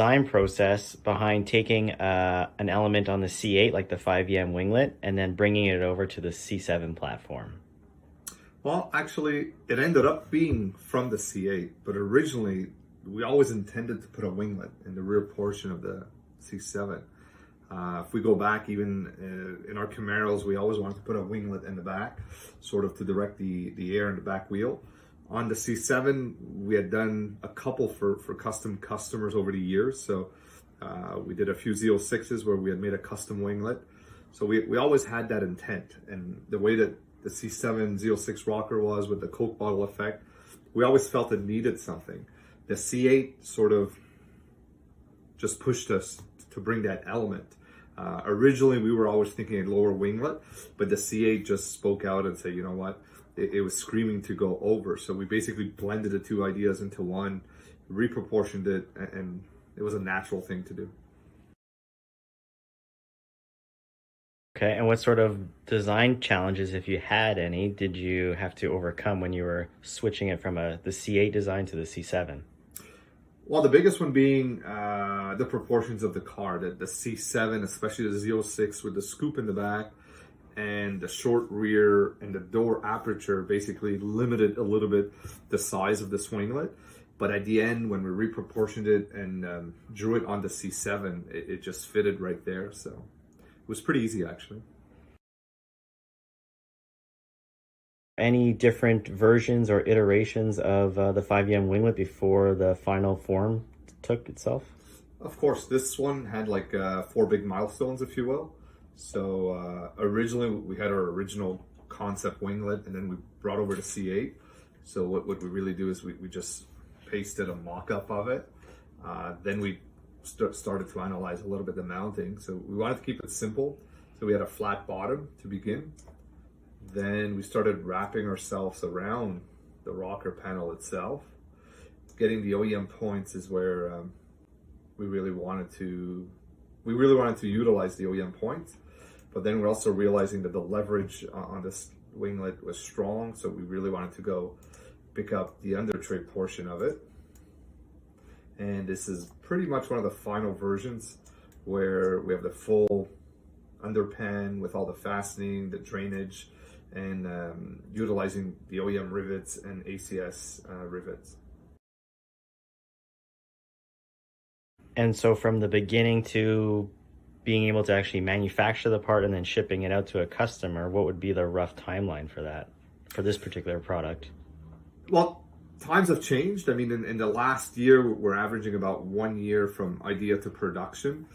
design process behind taking an element on the C8, like the 5EM Winglet, and then bringing it over to the C7 platform? Well, actually, it ended up being from the C8, but originally we always intended to put a winglet in the rear portion of the C7. If we go back, even in our Camaros, we always wanted to put a winglet in the back, sort of to direct the air in the back wheel. On the C7, we had done a couple for custom customers over the years. So we did a few Z06s where we had made a custom winglet. So we always had that intent. And the way that the C7 Z06 rocker was with the Coke bottle effect, we always felt it needed something. The C8 sort of just pushed us to bring that element. Originally, we were always thinking a lower winglet, but the C8 just spoke out and said, you know what, it was screaming to go over. So we basically blended the two ideas into one, reproportioned it, and it was a natural thing to do. Okay, and what sort of design challenges, if you had any, did you have to overcome when you were switching it from the C8 design to the C7? Well, the biggest one being the proportions of the car. The C7, especially the Z06 with the scoop in the back and the short rear and the door aperture basically limited a little bit the size of the winglet. But at the end, when we reproportioned it and drew it on the C7, it just fitted right there. So it was pretty easy, actually. Any different versions or iterations of the 5EM Winglet before the final form took itself? Of course, this one had like 4 big milestones, if you will. So originally we had our original concept winglet, and then we brought over to C8. So what we really do is we just pasted a mock-up of it. Then we started to analyze a little bit the mounting. So we wanted to keep it simple. So we had a flat bottom to begin. Then we started wrapping ourselves around the rocker panel itself. Getting the OEM points is where we really wanted to utilize the OEM points. But then we're also realizing that the leverage on this winglet was strong, so we really wanted to go pick up the under tray portion of it. And this is pretty much one of the final versions where we have the full underpan with all the fastening, the drainage, and utilizing the OEM rivets and ACS rivets. And so from the beginning to being able to actually manufacture the part and then shipping it out to a customer, what would be the rough timeline for that, for this particular product? Well, times have changed. I mean, in the last year, we're averaging about 1 year from idea to production.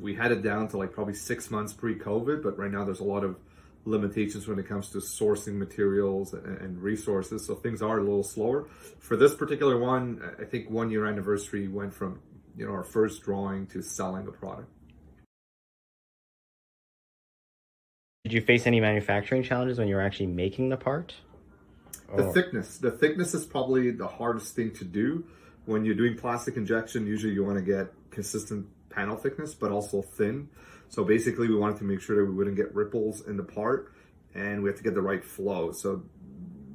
We had it down to like probably 6 months pre-COVID, but right now there's a lot of limitations when it comes to sourcing materials and resources, so things are a little slower. For this particular one, I think 1 year anniversary went from our first drawing to selling the product. Did you face any manufacturing challenges when you were actually making the part? The thickness is probably the hardest thing to do. When you're doing plastic injection, usually you want to get consistent panel thickness, but also thin. So basically we wanted to make sure that we wouldn't get ripples in the part, and we have to get the right flow. So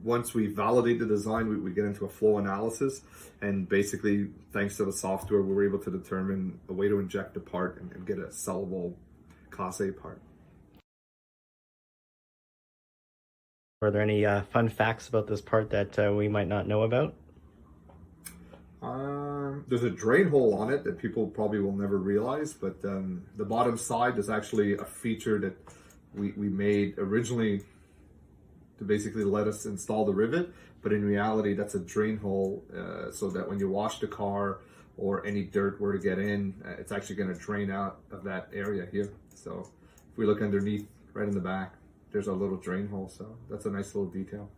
once we validate the design, we get into a flow analysis, and basically thanks to the software, we were able to determine a way to inject the part and get a sellable Class A part. Are there any fun facts about this part that we might not know about? There's a drain hole on it that people probably will never realize, but the bottom side is actually a feature that we made originally to basically let us install the rivet, but in reality that's a drain hole so that when you wash the car or any dirt were to get in, it's actually going to drain out of that area here. So if we look underneath, right in the back, there's a little drain hole, so that's a nice little detail.